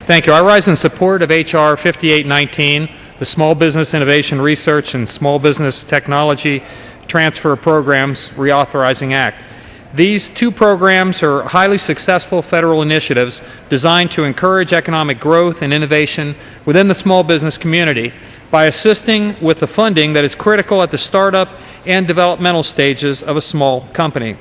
Thank you. I rise in support of H.R. 5819, the Small Business Innovation Research and Small Business Technology Transfer Programs Reauthorizing Act. These two programs are highly successful federal initiatives designed to encourage economic growth and innovation within the small business community by assisting with the funding that is critical at the startup and developmental stages of a small company.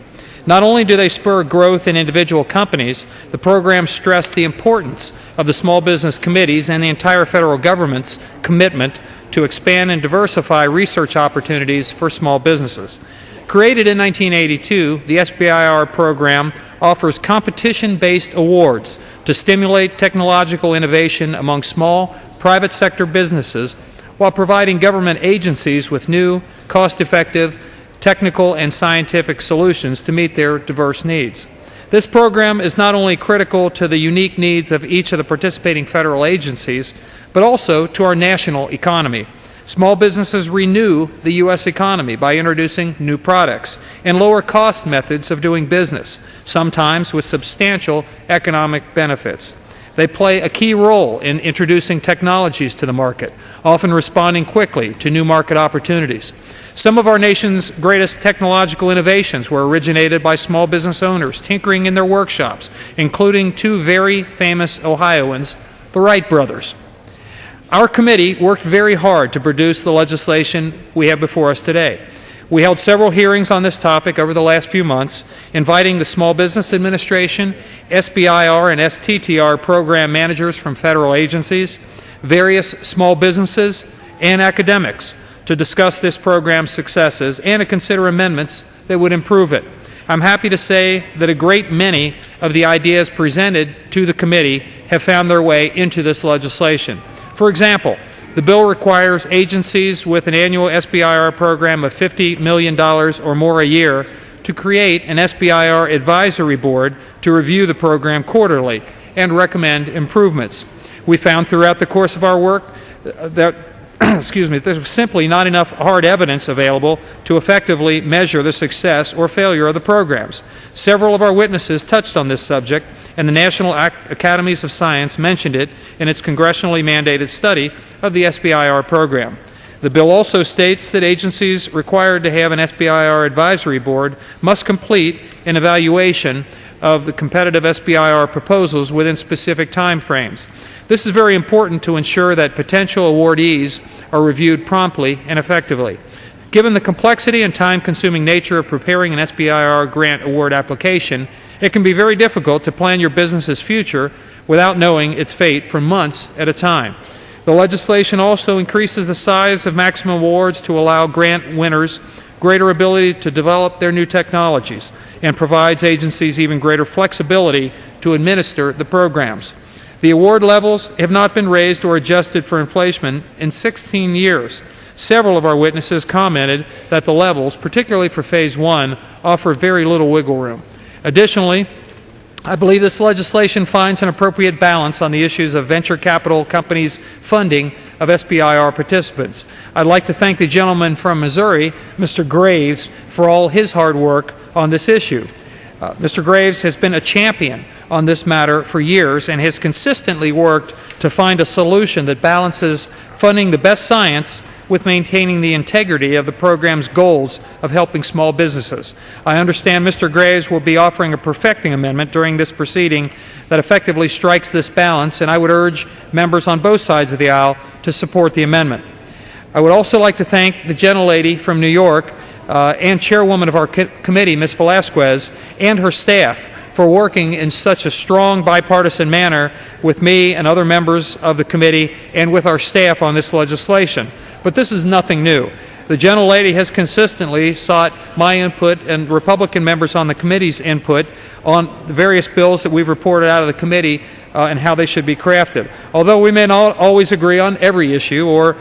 Not only do they spur growth in individual companies, the programs stress the importance of the small business committees and the entire federal government's commitment to expand and diversify research opportunities for small businesses. Created in 1982, the SBIR program offers competition-based awards to stimulate technological innovation among small, private sector businesses while providing government agencies with new, cost-effective, technical and scientific solutions to meet their diverse needs. This program is not only critical to the unique needs of each of the participating federal agencies, but also to our national economy. Small businesses renew the U.S. economy by introducing new products and lower cost methods of doing business, sometimes with substantial economic benefits. They play a key role in introducing technologies to the market, often responding quickly to new market opportunities. Some of our nation's greatest technological innovations were originated by small business owners tinkering in their workshops, including two very famous Ohioans, the Wright brothers. Our committee worked very hard to produce the legislation we have before us today. We held several hearings on this topic over the last few months, inviting the Small Business Administration, SBIR and STTR program managers from federal agencies, various small businesses, and academics to discuss this program's successes and to consider amendments that would improve it. I'm happy to say that a great many of the ideas presented to the committee have found their way into this legislation. For example, the bill requires agencies with an annual SBIR program of $50 million or more a year to create an SBIR advisory board to review the program quarterly and recommend improvements. We found throughout the course of our work that there's simply not enough hard evidence available to effectively measure the success or failure of the programs. Several of our witnesses touched on this subject, and the National Academies of Science mentioned it in its congressionally mandated study of the SBIR program. The bill also states that agencies required to have an SBIR advisory board must complete an evaluation of the competitive SBIR proposals within specific time frames. This is very important to ensure that potential awardees are reviewed promptly and effectively. Given the complexity and time-consuming nature of preparing an SBIR grant award application, it can be very difficult to plan your business's future without knowing its fate for months at a time. The legislation also increases the size of maximum awards to allow grant winners greater ability to develop their new technologies and provides agencies even greater flexibility to administer the programs. The award levels have not been raised or adjusted for inflation in 16 years. Several of our witnesses commented that the levels, particularly for Phase 1, offer very little wiggle room. Additionally, I believe this legislation finds an appropriate balance on the issues of venture capital companies' funding of SBIR participants. I'd like to thank the gentleman from Missouri, Mr. Graves, for all his hard work on this issue. Mr. Graves has been a champion on this matter for years and has consistently worked to find a solution that balances funding the best science with maintaining the integrity of the program's goals of helping small businesses. I understand Mr. Graves will be offering a perfecting amendment during this proceeding that effectively strikes this balance, and I would urge members on both sides of the aisle to support the amendment. I would also like to thank the gentlelady from New York and chairwoman of our committee, Ms. Velasquez, and her staff for working in such a strong bipartisan manner with me and other members of the committee and with our staff on this legislation. But this is nothing new. The gentlelady has consistently sought my input and Republican members on the committee's input on the various bills that we've reported out of the committee and how they should be crafted. Although we may not always agree on every issue or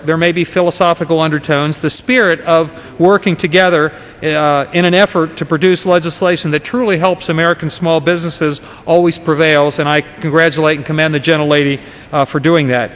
there may be philosophical undertones, the spirit of working together in an effort to produce legislation that truly helps American small businesses always prevails, and I congratulate and commend the gentlelady for doing that.